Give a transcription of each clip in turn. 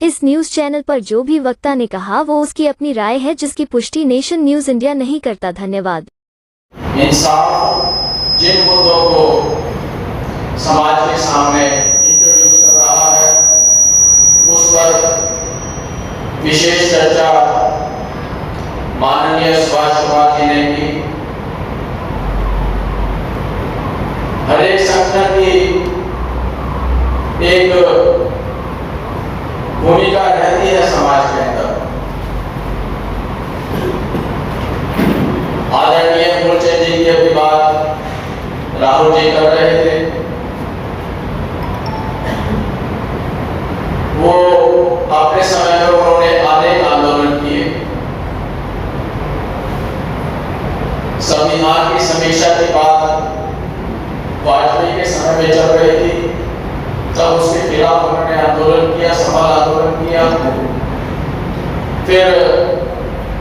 इस news channel पर जो भी वक्ता ने कहा वो उसकी अपनी राय है, जिसकी पुष्टि नेशन न्यूज इंडिया नहीं करता। धन्यवाद। इंसाफ जिन मुद्दों को समाज के सामने इंट्रोड्यूस कर रहा है उस पर विशेष चर्चा माननीय सुभाष कुमार जी ने की। हर एक संगठन की एक भूमिका रहती है समाज के अंदर। आदरणीय मूलचंद जी की अभी बात राहुल जी कर रहे थे, वो अपने समय में उन्होंने अनेक आंदोलन किए। संविधान की समीक्षा की बात वाजपेयी के समय में चल रही थी, तब उसके खिलाफ उन्होंने आंदोलन किया, सफल आंदोलन किया। फिर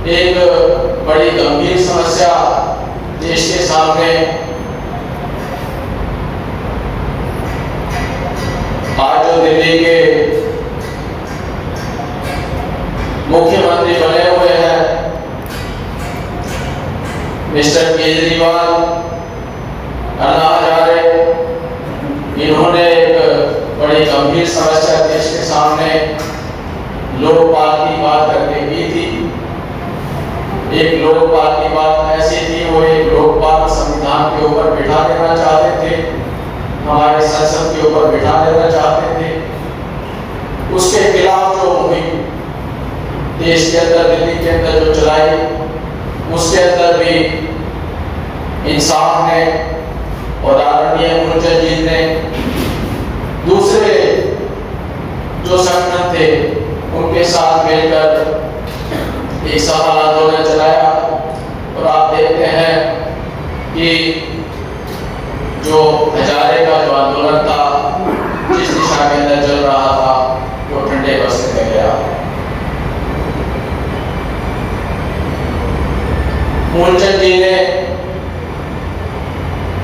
एक बड़ी गंभीर समस्या देश के सामने आज जो दिल्ली के मुख्यमंत्री बने हुए हैं मिस्टर केजरीवाल, अन्ना हजारे, इन्होंने एक बड़ी गंभीर समस्या देश के सामने लोकपाल की बात करके की थी। एक लोकपाल की बात ऐसी थी, वो एक लोकपाल संविधान के ऊपर बिठा देना चाहते थे, हमारे संसद के ऊपर बिठा देना चाहते थे। उसके खिलाफ जो मुहिम देश के अंदर, दिल्ली के अंदर जो चलाई, उसके अंदर भी इंसाफ ने और आदरणीय मूलचंद जी ने दूसरे जो संगठन थे उनके साथ मिलकर एक सफल आंदोलन चलाया। और आप देखते हैं कि जो हजारे का जो आंदोलन था, जिस दिशा के अंदर चल रहा था, वो ठंडे बस्ते में गया। मूलचंद जी ने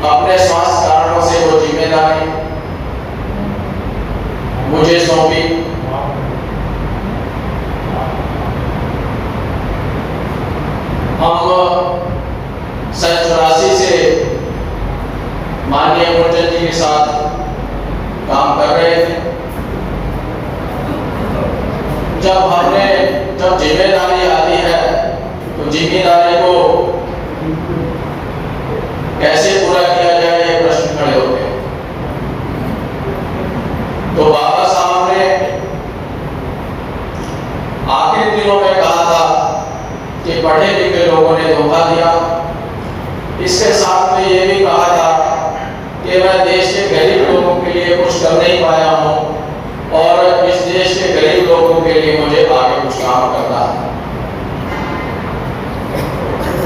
अपने स्वास्थ्य कारणों से वो जिम्मेदारी मुझे सौंपी। हम 84 से माननीय मूलचंद जी के साथ काम कर रहे थे। जब जिम्मेदारी आती है तो जिम्मेदारी को कैसे पूरा किया जाए, ये प्रश्न खड़े होते हैं। तो बाबा साहब ने आखिरी दिनों में कहा था कि पढ़े लिखे लोगों ने धोखा दिया। इसके साथ में ये भी कहा था कि मैं देश के गरीब लोगों के लिए कुछ कर नहीं पाया हूं और इस देश के गरीब लोगों के लिए मुझे आगे कुछ काम करना है।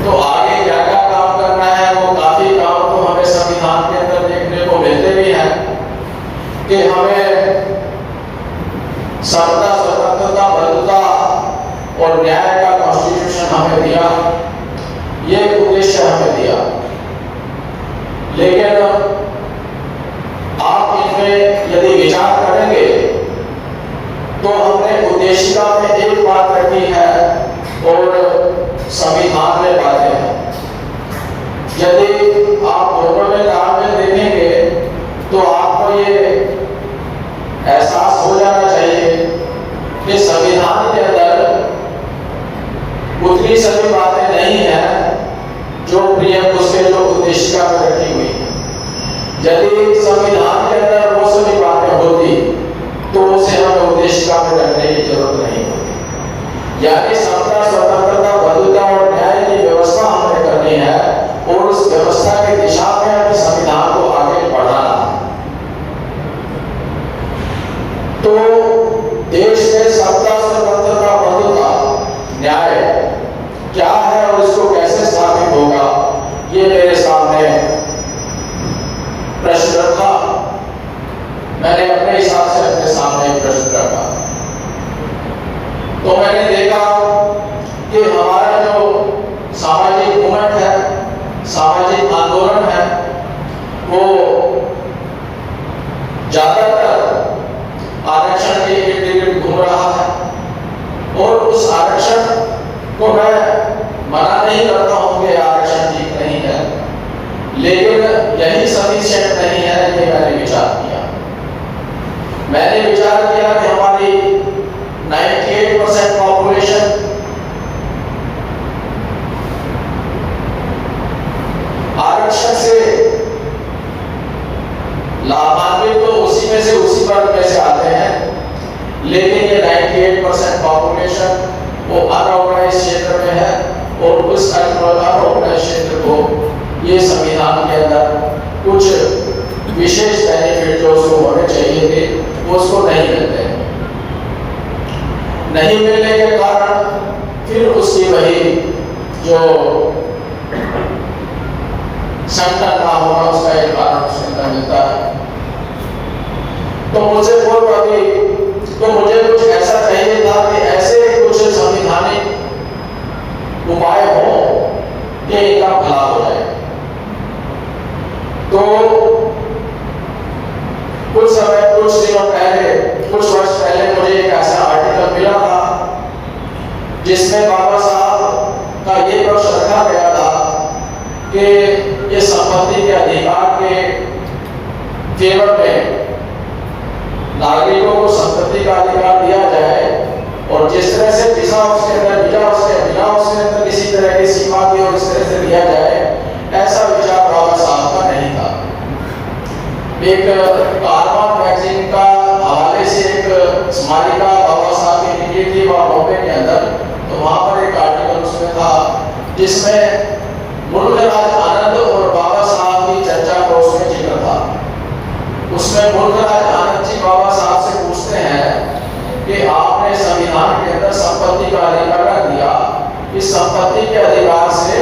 तो आगे क्या क्या काम करना है, वो काफी काम तो हमें संविधान के अंदर देखने को मिलते भी हैं कि हमें समता, स्वतंत्रता, बंधुता और न्याय का कॉन्स्टिट्यूशन हमें दिया, ये उद्देश्य हमें दिया। लेकिन आप इनमें यदि विचार करेंगे तो हमने उद्देशिका में एक बात रखी है और संविधान में बातें हैं। यदि आप दोनों में तालमेल देखेंगे तो आपको ये एहसास हो जाना चाहिए कि संविधान के अंदर उतनी सभी बातें नहीं है जो उसके जो उद्देशिका में रखी हुई है। यदि संविधान के अंदर वो सभी बातें होती तो उसे हमें उद्देशिका में रखने की जरूरत नहीं होती। यानी समता, स्वतंत्रता, बंधुता और न्याय की व्यवस्था हमें करनी है और उस व्यवस्था की दिशा में हमें संविधान को आगे बढ़ाना है। तो देश में समता, स्वतंत्रता, बंधुता, न्याय क्या है और इसको कैसे स्थापित होगा, ये मेरे सामने प्रश्न रखा। मैंने अपने हिसाब से अपने सामने प्रश्न रखा तो मैंने देखा कि हमारा जो सामाजिक मूवमेंट है, सामाजिक आंदोलन है, वो ज्यादातर आरक्षण के लिए टिकट घूम रहा है, और उस आरक्षण को मैं मना नहीं करता हूं कि आरक्षण ठीक नहीं है, लेकिन यही सफिशिएंट नहीं है। ये मैंने विचार किया कि हमारी 98% पॉपुलेशन आरक्षण से लाभान्वित तो उसी वर्ग में से आते हैं, लेकिन ये 98% पॉपुलेशन वो अनऑर्गेनाइज क्षेत्र में है, और उस अनऑर्गेनाइज क्षेत्र को ये संविधान के अंदर कुछ विशेष बेनिफिट जो उसको होने चाहिए थे वो उसको नहीं मिलते हैं। नहीं मिलने के कारण फिर उसकी वही जो संकट ना होना उसका एक कारण उसके अंदर मिलता है। तो मुझे मुझे कुछ ऐसा चाहिए था कि ऐसे कुछ संवैधानिक उपाय हो कि इनका भला हो जाए। तो कुछ वर्ष पहले मुझे एक ऐसा आर्टिकल मिला था जिसमें बाबा साहब का ये प्रश्न रखा गया था कि ये संपत्ति के अधिकार के केवल में नागरिकों को संपत्ति का अधिकार दिया जाए, और जिस तरह से बिना उसके अंदर किसी तरह की सीमा की और इस तरह से दिया जाए, ऐसा विचार बाबा साहब का नहीं था। एक कारवान मैगजीन का हवाले से एक स्मारिका बाबा साहब की निकली थी बॉम्बे के अंदर, तो वहां पर एक आर्टिकल उसमें था जिसमें मुल्कराज आनंद और बाबा साहब की चर्चा को उसमें जिक्र था। उसमें मुल्कराज आनंद जी बाबा साहब से पूछते हैं कि आपने संविधान के अंदर संपत्ति का अधिकार रख दिया, इस संपत्ति के अधिकार से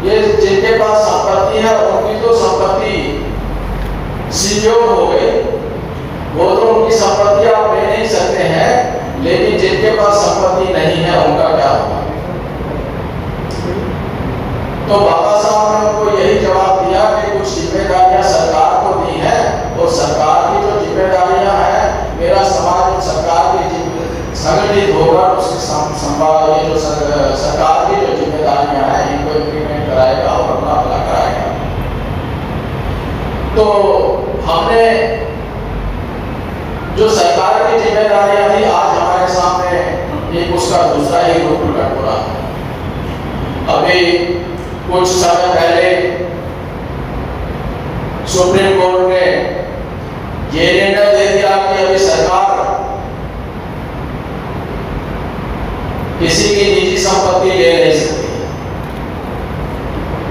ये जिनके पास संपत्ति है उनकी तो संपत्ति सिक्योर हो गई, वो तो उनकी संपत्ति आप ले नहीं सकते हैं, लेकिन जिनके पास संपत्ति नहीं है उनका क्या होगा? तो बाबा साहब ने उनको यही जवाब दिया कि कुछ जिम्मेदारियां सरकार को दी है, और सरकार की जो जिम्मेदारियां हैं, मेरा समाज सरकार की संगठित होकर उसकी संभाल, ये जो सरकार की जो जिम्मेदारियां हैं इनको इम्प्लीमेंट कराएगा और अपना भला कराएगा। तो हमने जो सरकार की जिम्मेदारियां थी, आज हमारे सामने एक उसका दूसरा ही रूप प्रकट हो रहा है। अभी कुछ समय पहले सुप्रीम कोर्ट ने ये निर्णय दे दिया कि अभी सरकार किसी की निजी संपत्ति ले नहीं सकती।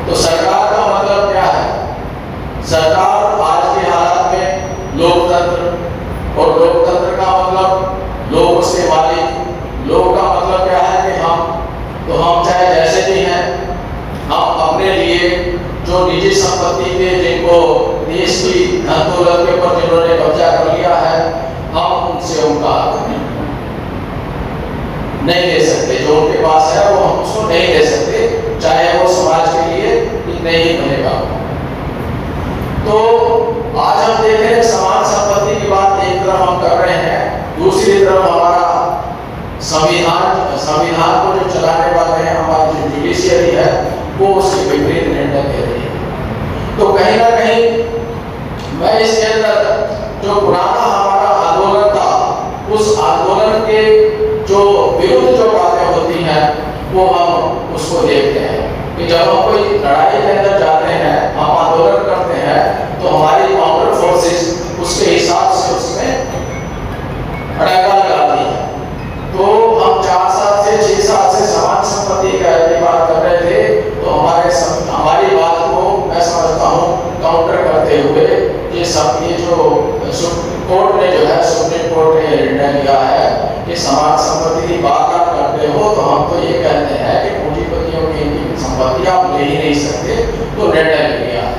तो सरकार का मतलब क्या है? सरकार आज के हालात में लोकतंत्र, और लोकतंत्र का मतलब लोग उसके मालिक। लोग का मतलब क्या है कि हम चाहे जैसे भी हैं, हम अपने लिए जो निजी संपत्ति के जिनको देश की धन दौलत के ऊपर जिन्होंने कब्जा कर लिया है, हम उनसे उनका नहीं ले सकते। जो उनके पास है वो हम उसको नहीं ले सकते, चाहे वो समाज के लिए नहीं बनेगा। तो आज हम देख रहे हैं समान संपत्ति की बात एक तरफ हम कर रहे हैं, दूसरी तरफ हमारा संविधान को जो चलाने वाले हैं, हमारी जो जुडिशियरी है, वो उसके विपरीत निर्णय दे रही है। तो कहीं ना कहीं मैं इसके अंदर जो पुराना हमारा आंदोलन था, उस आंदोलन के जो विरुद्ध जो बातें होती हैं वो हम उसको देखते हैं कि जब हम कोई लड़ाई के अंदर जाते हैं, हम आंदोलन करते हैं, तो हमारी काउंटर फोर्सेस उसके हिसाब से उसमें अड़ंगा लगाती है। तो हम 4 साल से 6 साल से समान संपत्ति की बात कर रहे थे, तो हमारी बात को मैं समझता हूँ काउंटर करते हुए ये जो कोर्ट ने जो है, सुप्रीम कोर्ट ने निर्णय लिया है कि समान संपत्ति की बात आप करते हो, तो हम तो ये कहते हैं कि पूंजीपतियों की संपत्ति आप ले ही नहीं सकते, तो निर्णय लिया है।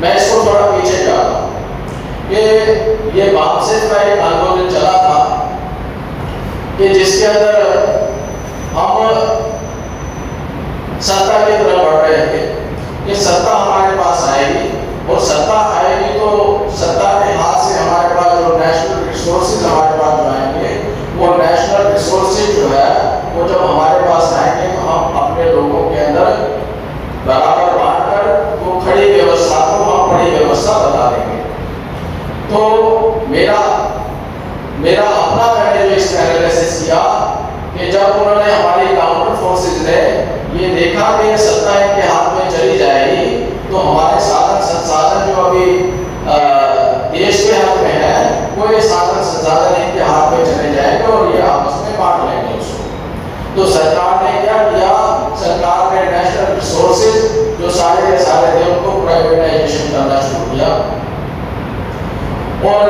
मैं इसको थोड़ा पीछे जा रहा हूँ कि ये वापसी का एक आंदोलन चला था कि जिसके अंदर हम सत्ता की तरफ बढ़ रहे थे कि सत्ता हमारे पास आएगी, और सत्ता आएगी तो सत्ता के हाथ से तो मेरा अपना मैंने जो इसका एनालिसिस किया कि जब उन्होंने हमारी काउंटर फोर्सेज ने ये देखा कि ये सत्ता इनके हाथ में चली जाएगी तो हमारे साधन संसाधन जो अभी देश के हाथ में है वो ये साधन संसाधन इनके हाथ में चले जाएंगे और ये आपस में बांट लेंगे उसको। तो सरकार ने क्या किया, सरकार ने नेशनल रिसोर्सेज जो सारे के सारे थे उनको प्राइवेटाइजेशन करना शुरू किया। और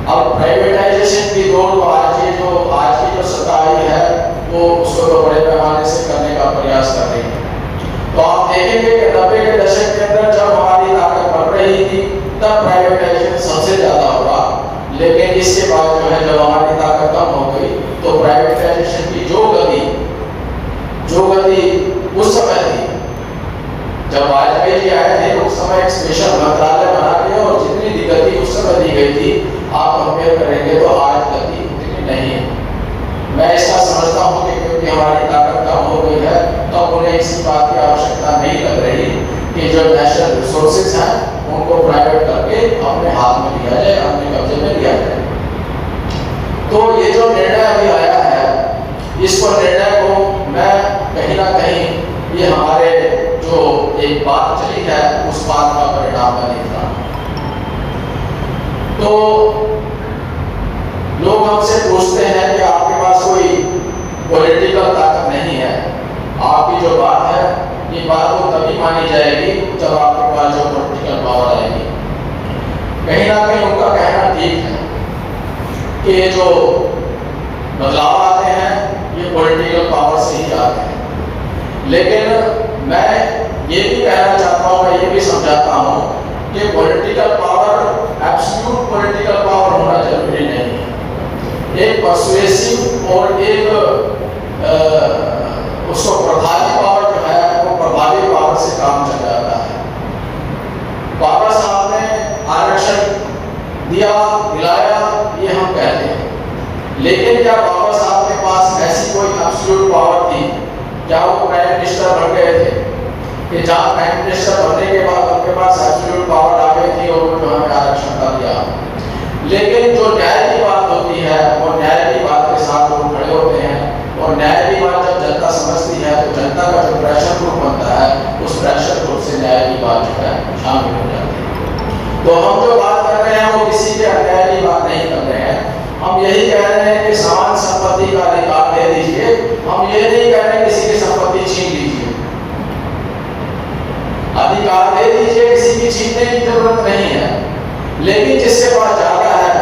अब प्राइवेटाइजेशन की दौड़ तो आज की जो सरकार है वो उसको तो बड़े पैमाने से करने का प्रयास कर रही है। तो आप देखेंगे कि 90 के दशक के अंदर जब हमारी ताकत बढ़ रही थी तब प्राइवेटाइजेशन सबसे ज्यादा हुआ, लेकिन इसके बाद जो है जब हमारी ताकत कम हो गई तो प्राइवेटाइजेशन की जो गति उस समय थी जब वाजपेयी जी आए थे, उस समय एक स्पेशल मंत्रालय बना के और जितनी गति उस समय दी गई थी आप कंपेयर करेंगे तो आज गति उतनी नहीं है। मैं ऐसा समझता हूँ कि क्योंकि हमारी ताकत कम हो गई है तो उन्हें इसी बात की आवश्यकता नहीं लग रही कि जो नेशनल रिसोर्सेज हैं उनको प्राइवेट करके अपने हाथ में लिया जाए, अपने कब्जे में लिया जाए। तो ये जो निर्णय अभी आया है इसको निर्णय को मैं कहीं ना कहीं ये हमारे जो एक बात चली है उस बात का परिणाम मैं देख रहा हूँ। तो लोग हमसे पूछते हैं कि आपके पास कोई पॉलिटिकल ताकत नहीं है, आपकी जो बात है ये बात तो तभी मानी जाएगी जब आपके पास जो पॉलिटिकल पावर आएगी। कहीं ना कहीं उनका कहना ठीक है कि ये जो बदलाव आते हैं ये पॉलिटिकल पावर से ही आते हैं, लेकिन मैं ये भी कहना चाहता हूँ, मैं ये भी समझाता हूँ कि political power absolute political power होना जरूरी नहीं है। एक पर्सुएसिव और एक उसको प्रभावी पावर जो है वो प्रभावी पावर से काम चल जाता है। बाबा साहब ने आरक्षण दिया, दिलाया, ये हम कहते हैं, लेकिन क्या बाबा साहब के पास ऐसी कोई एब्सोल्यूट पावर थी? क्या वो प्राइम मिनिस्टर बन गए थे कि जहाँ प्राइम मिनिस्टर बनने के बाद उनके पास एब्सोल्यूट पावर आ गई थी और उन्होंने हमें आरक्षण का दिया? लेकिन जो न्याय की बात होती है वो न्याय की बात के साथ लोग खड़े होते हैं और न्याय की बात जब जनता समझती है तो जनता का जो प्रेशर ग्रुप बनता है उस प्रेशर ग्रुप से न्याय की बात जो है शामिल हो जाती है। तो हम जो बात कर रहे हैं वो किसी के अन्याय की बात नहीं कर रहे हैं, हम यही कह रहे हैं कि समान संपत्ति का अधिकार दे दीजिए। हम ये नहीं कह रहे किसी की संपत्ति छीन लीजिए, अधिकार दे दीजिए, किसी की छीनने की जरूरत नहीं है, लेकिन जिसके पास ज्यादा है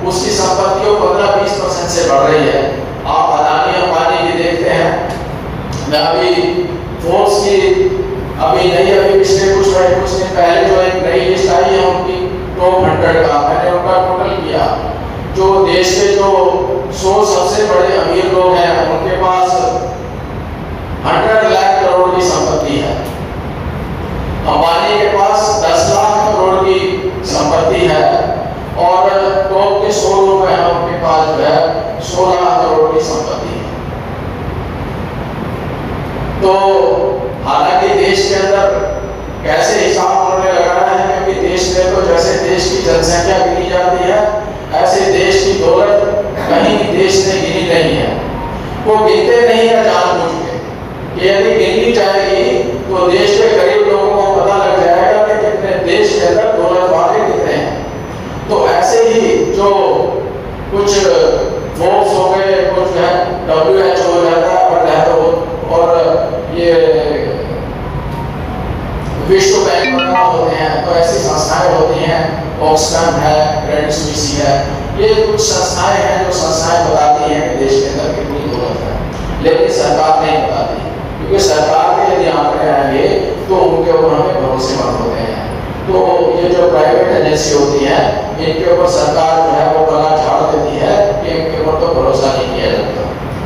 उसकी संपत्तियों 15-20% से बढ़ रही है। आप अदानी अंबानी भी देखते हैं। मैं अभी फोर्स की अभी पिछले कुछ दिन पहले जो एक नई लिस्ट आई है उनकी टॉप 100 का, मैंने उनका टोटल किया। जो देश के जो 100 सबसे बड़े अमीर लोग हैं उनके पास 100 लाख करोड़ की संपत्ति है। अंबानी के पास 10 लाख करोड़ की संपत्ति है और टॉप के 100 लोग हैं उनके पास जो है 16 करोड़ की संपत्ति है। तो हालांकि देश के अंदर कैसे हिसाब उन्होंने लगाया है, क्योंकि देश में तो जैसे देश की जनसंख्या गिनी जाती है ऐसे देश की दौलत कहीं देश ने गिनी नहीं है। वो गिनते नहीं है जानबूझ के कि यदि गिनी जाएगी तो देश के गरीब लोगों को पता लग जाएगा कि कितने देश के अंदर दौलत वाले कितने हैं। तो ऐसे ही जो कुछ फोर्स हो गए, कुछ है WHO हो जाता है और ये विश्व बैंक वगैरह होते हैं, तो ऐसी संस्थाएं होती हैं, ऑक्सफैम है, क्रेडिट स्विस है, ये कुछ संस्थाएं हैं जो संस्थाएं बताती हैं कि देश के अंदर कितनी दौलत है, लेकिन सरकार नहीं बताती, क्योंकि सरकार के यदि आंकड़े आएंगे तो उनके ऊपर हमें भरोसेमंद होते हैं। तो ये जो प्राइवेट एजेंसी होती है इनके ऊपर सरकार जो है वो गला झाड़ देती है कि इनके ऊपर तो भरोसा नहीं किया जाता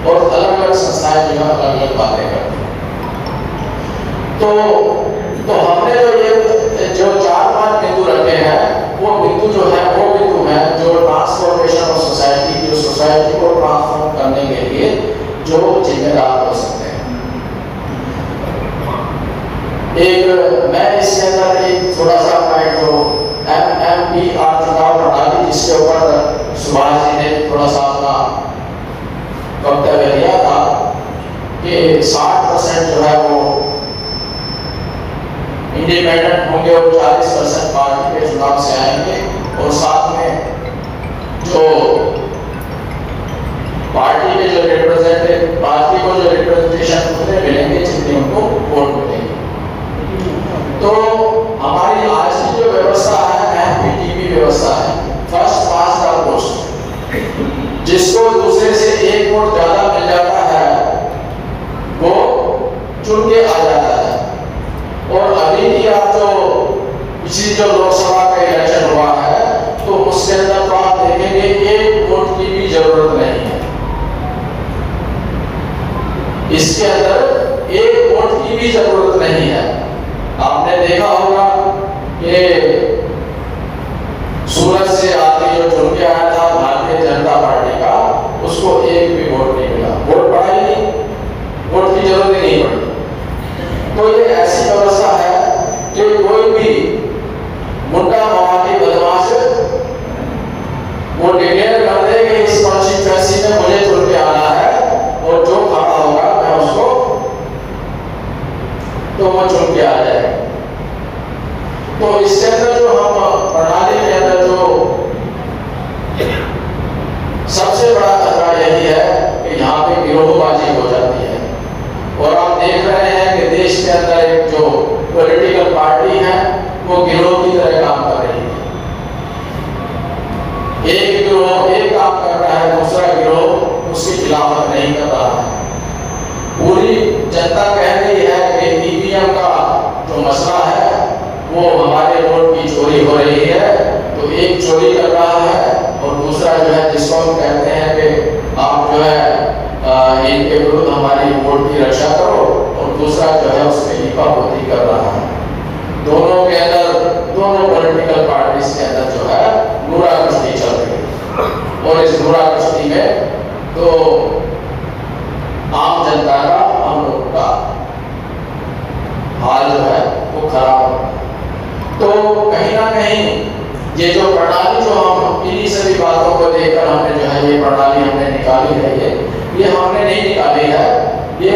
और अलग अलग संस्थाएं जो है अलग अलग बातें करती हैं। तो हमने जो 4-5 बिंदु रखे हैं वो बिंदु जो है जो ट्रांसफॉर्मेशन ऑफ सोसाइटी, जो सोसाइटी को ट्रांसफॉर्म करने के लिए जो जिम्मेदार हो सकते हैं। मैं इसके अंदर एक थोड़ा सा जो MMPR सुभाष जी ने थोड़ा सा अपना वक्तव्य दिया था कि 60% जो है वो इंडिपेंडेंट होंगे और 40% पार्टी के चुनाव से आएंगे, और साथ में जो पार्टी के जो पार्टी को जो रिप्रेजेंटेशन उतने मिलेंगे जितने उनको वोट मिलेंगे। तो हमारी आज की जो व्यवस्था है एमपीटीबी व्यवस्था है, फर्स्ट पास द पोस्ट। जिसको दूसरे से एक वोट ज्यादा मिल जाता है वो चुन के आ जाता है। और अभी भी आप जो पिछली जो लोकसभा का इलेक्शन हुआ है तो उसके अंदर तो आप देखेंगे एक वोट की भी जरूरत नहीं है। इसके अंदर एक वोट की भी जरूरत नहीं है। आपने देखा होगा कि सूरत से आदमी जो चुन के आया था भारतीय जनता पार्टी का, उसको एक भी वोट नहीं मिला। वोट पड़ा ही नहीं, वोट की जरूरत ही नहीं पड़ी। तो ये ऐसी व्यवस्था है कि कोई भी मुंडा मवाली बदमाश वो डिक्लेयर कर दे कि इस कॉन्स्टिट्यूएंसी में मुझे चुन के आना है, और जो खड़ा होगा मैं उसको तो वो चुन के आ जाए। तो इसके अंदर जो हम प्रणाली के अंदर जो सबसे बड़ा खतरा यही है कि यहाँ पे गिरोहबाजी हो जाती है। और आप देख रहे हैं कि देश के अंदर एक जो पॉलिटिकल पार्टी है वो गिरोह की तरह काम कर रही है। एक गिरोह एक काम कर रहा है, दूसरा गिरोह उसकी खिलाफत नहीं कर रहा है। पूरी जनता कह रही है कि ईवीएम का जो मसला है वो हमारे वोट की चोरी हो रही है, तो एक चोरी कर रहा है और दूसरा जो है जिसको हम कहते हैं कि आप जो है इनके विरुद्ध हमारी वोट की रक्षा करो, और दूसरा जो है उसमें लीपापोती कर रहा है। दोनों के अंदर, दोनों पॉलिटिकल पार्टीज के अंदर जो है नूरा कुश्ती चल रही है। और इस नूरा कुश्ती में तो आम जनता का, हम लोग का हाल जो है वो खराब हो। तो कहीं ना कहीं ये जो प्रणाली जो हम इन्हीं सभी बातों को लेकर हमने जो है ये प्रणाली हमने निकाली है, ये हमने नहीं निकाली है। ये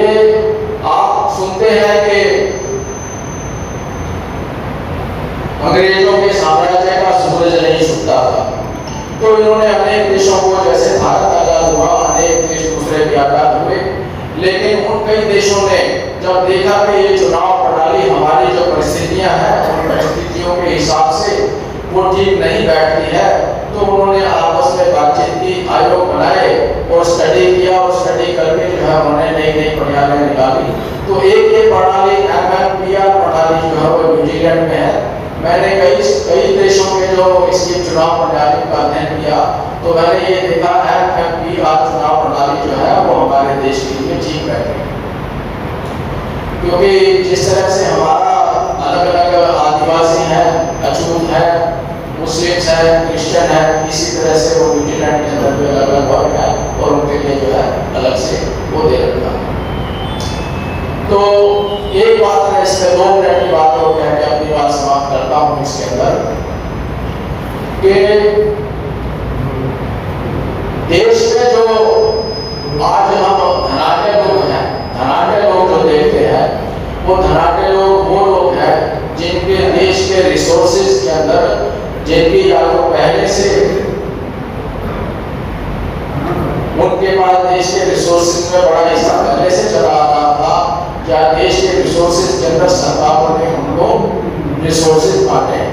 आप सुनते हैं कि अंग्रेजों के साम्राज्य का सूरज नहीं छुपता था, तो इन्होंने अनेक देशों को, जैसे भारत आजाद हुआ, अनेक देश दूसरे भी आजाद हुए, लेकिन उन कई देशों ने जब देखा कि ये चुनाव प्रणाली हमारी जो परिस्थितियां हैं उन परिस्थितियों के हिसाब से वो ठीक नहीं बैठती है, तो उन्होंने आपस में बातचीत की, आयोग बनाए और स्टडी किया, और स्टडी करके जो है उन्होंने नई नई प्रणाली निकाली। तो एक ये प्रणाली MMPR प्रणाली जो है वो न्यूजीलैंड में है। मैंने कई देशों के जो इसकी चुनाव प्रणाली का अध्ययन किया, तो मैंने ये देखा MMPR चुनाव प्रणाली जो है वो हमारे देश के लिए ठीक बैठी। क्योंकि जिस तरह से हमारा अलग अलग आदिवासी है, अछूत है, मुस्लिम्स है, क्रिश्चियन है, इसी तरह से वो न्यूजीलैंड के अंदर भी अलग अलग वर्ग है और उनके लिए जो है अलग से वो दे रखा है। तो एक बात है, इसमें 2 मिनट की बात हो गया कि अपनी बात समाप्त करता हूँ इसके अंदर कि देश में जो आज हम धनाढ्य लोग हैं, धनाढ्य लोग जो देखते हैं वो धनाढ्य लोग वो लोग हैं जिनके देश के रिसोर्सेज के अंदर, जिनकी या तो पहले से उनके पास देश के रिसोर्सेज में बड़ा हिस्सा पहले से चला आता था, या देश के रिसोर्सेज के अंदर सरकारों ने उनको रिसोर्सेज बांटे।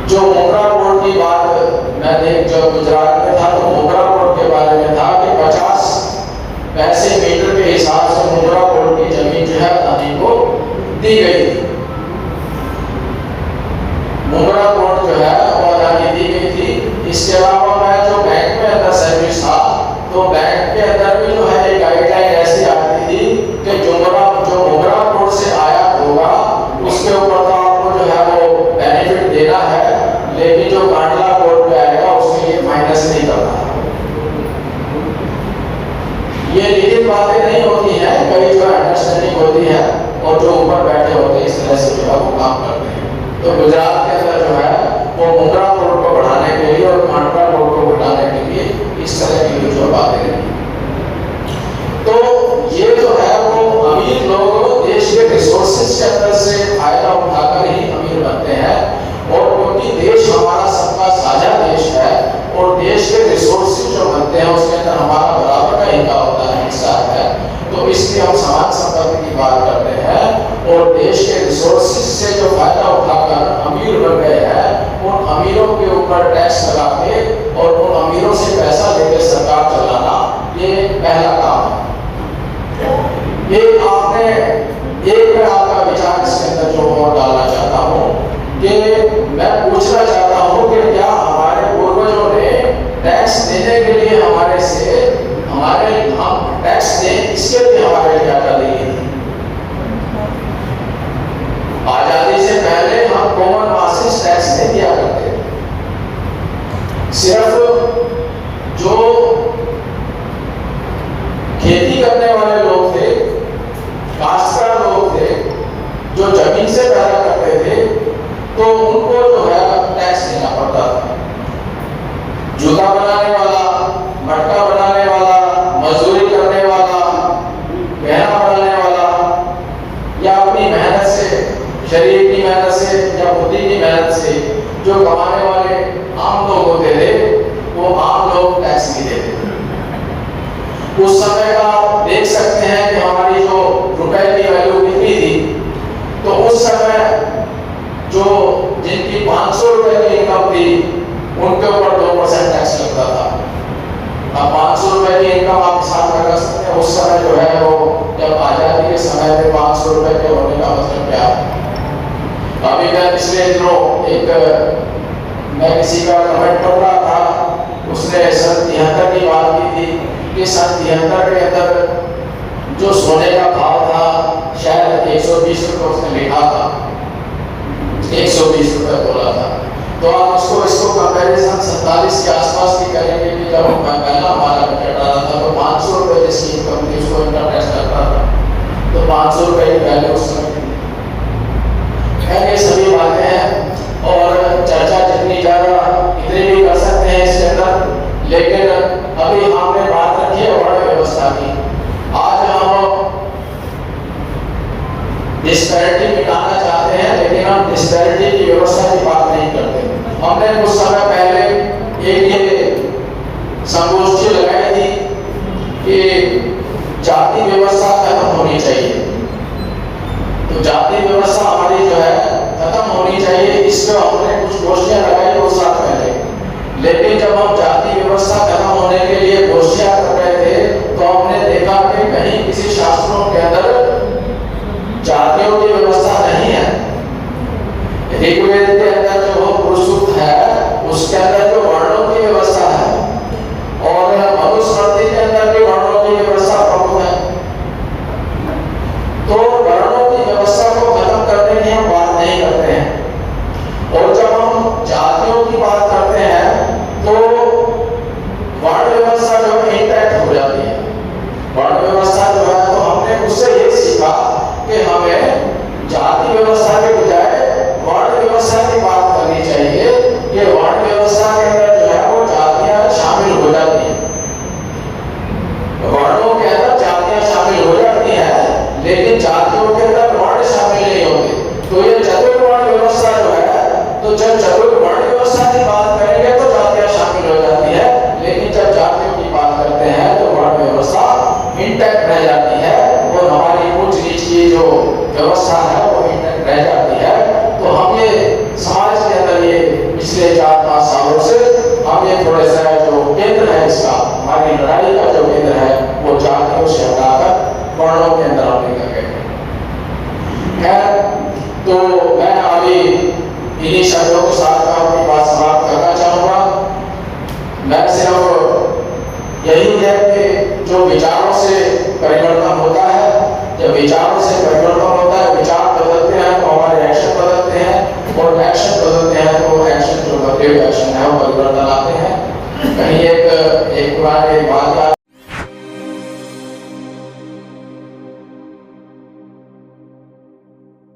जो मोगरा बोर्ड की बात मैंने जब गुजरात में था तो मोगरा बोर्ड के बारे में था कि 50 पैसे मीटर के हिसाब से मोगरा बोर्ड की जमीन जो है अदानी को दी गई थी। मोगरा बोर्ड जो है वो अदानी दी गई थी। इसके अलावा मैं जो बैंक में अंदर सर्विस था, तो बैंक के अंदर भी जो है एक गाइडलाइन ऐसी आती थी कि जो मोगरा बोर्ड से आया होगा उसके ऊपर तो आपको जो है वो बेनिफिट देना है, लेकिन जो कांडला बोर्ड पे आएगा उसके लिए माइनस नहीं करना। ये लिखित बातें नहीं होती हैं, कई जो अंडरस्टैंडिंग होती है और जो ऊपर बैठे होते हैं इस तरह से जो है वो काम करते हैं। तो गुजरात के अंदर जो है वो मोगरा बोर्ड को बढ़ाने के लिए और कांडला ऊपर टैक्स लगा के और उन अमीरों से पैसा लेकर सरकार चलाना, ये पहला काम है। ये आपने एक मैं आपका विचार इसके अंदर जो और डालना चाहता हूँ कि मैं पूछना चाहता हूँ कि क्या हमारे पूर्वजों ने टैक्स देने के लिए हम टैक्स दें इसके लिए हमारे लिए आजादी की थी। आजादी से पहले हम कॉमन मासिस टैक्स नहीं दिया करते थे। सिर्फ जो खेती करने वाले लोग थे, काश्तकार लोग थे, जो जमीन से पैदा करते थे, तो उनको जो है टैक्स देना पड़ता था। जूता बनाने वाला, मटका बनाने वाला, मजदूरी करने वाला, गहना बनाने वाला, या अपनी मेहनत से, शरीर की मेहनत से या बुद्धि की मेहनत से जो कमाने वाले आम लोग होते थे, वो आम लोग टैक्स नहीं देते थे। उस समय का आप देख सकते हैं कि हमारी जो रुपए की वैल्यू कितनी थी, तो उस समय जो जिनकी 500 रुपए की इनकम थी, उनके ऊपर 2% टैक्स लगता था। अब 500 रुपए की इनकम आप हिसाब लगा सकते हैं, उस समय जो है वो जब आजादी के समय में 500 रुपए के होने का मतलब क्या है। अभी मैं पिछले दिनों मैं किसी का कमेंट पढ़ रहा था, उसने सन 73 की बात की थी कि सन 73 के अंदर जो सोने का भाव था शायद 120 रुपये उसने लिखा था, 120 रुपये बोला था। तो आप इसको कंपैरिजन 47 के आसपास की करेंगे कि जब पहला हमारा बजट आ रहा था तो 500 रुपये जिसकी इनकम थी उसको इनकम टैक्स लगता था, तो 500 रुपये की वैल्यू उस समय थी। ये सभी बातें हैं और चर्चा जितनी ज़्यादा इतनी भी कर सकते हैं इसके अंदर, लेकिन अभी हमने बात रखी है वर्ण व्यवस्था की। आज हम डिस्पैरिटी मिटाना चाहते हैं, लेकिन हम डिस्पैरिटी की व्यवस्था की बात नहीं करते। हमने कुछ समय पहले एक ये संगोष्ठी लगाई थी कि जाति व्यवस्था खत्म होनी चाहिए। तो जाति व्यवस्था हमारी जो है खत्म होनी चाहिए, इस पर हमने कुछ गोष्ठियां लगाई 2 साल पहले। लेकिन जब हम जाति व्यवस्था खत्म होने के लिए गोष्ठियां कर रहे थे, तो हमने देखा कि कहीं किसी शास्त्रों के अंदर जातियों की व्यवस्था नहीं है। ऋग्वेद के अंदर जो पुरुष सूक्त है उसके अंदर जो वर्णों की व्यवस्था है, और मनुस्मृति के अंदर भी वर्णों की व्यवस्था प्रमुख है। तो वर्णों की व्यवस्था को खत्म करने की हम बात नहीं करते हैं। और जब हम जातियों की बात करते हैं तो वर्ण व्यवस्था जो है इंटैक्ट हो जाती है। वर्ण व्यवस्था जो है, तो हमने उससे ये सीखा कि हमें जाति व्यवस्था के बजाय वर्ण व्यवस्था की बात करनी चाहिए। कि वर्ण व्यवस्था के अंदर जो है वो जातियां शामिल हो जाती हैं, वर्णों के अंदर जातियां शामिल हो जाती हैं, लेकिन जातियों के अंदर वर्ण शामिल नहीं होते। तो ये चतुर्वर्ण व्यवस्था जो है, तो जब चतुर्वर्ण व्यवस्था की बात करेंगे तो जातियां शामिल हो जाती है, लेकिन जब जातियों की बात करते हैं तो वर्ण व्यवस्था इंटैक्ट रह जाती है, और हमारी उच्च नीच की जो व्यवस्था है वो इंटैक्ट रह जाती है। तो हम ये समाज के अंदर ये पिछले 4-5 सालों से हम ये थोड़े सा जो केंद्र है इसका, हमारी लड़ाई का जो केंद्र है वो जातियों से हटाकर वर्णों के अंदर हम लेकर गए। खैर, तो मैं अभी इन्हीं शब्दों के साथ अपनी बात समाप्त करना चाहूँगा। मैं सिर्फ यही है कि जो विचारों से परिवर्तन होता है, जब विचारों से परिवर्तन होता है, विचार बदलते हैं तो हमारे एक्शन बदलते हैं, और एक्शन बदलते हैं तो एक्शन जो बदले एक्शन है वो परिवर्तन आते हैं। कहीं एक पुरानी बात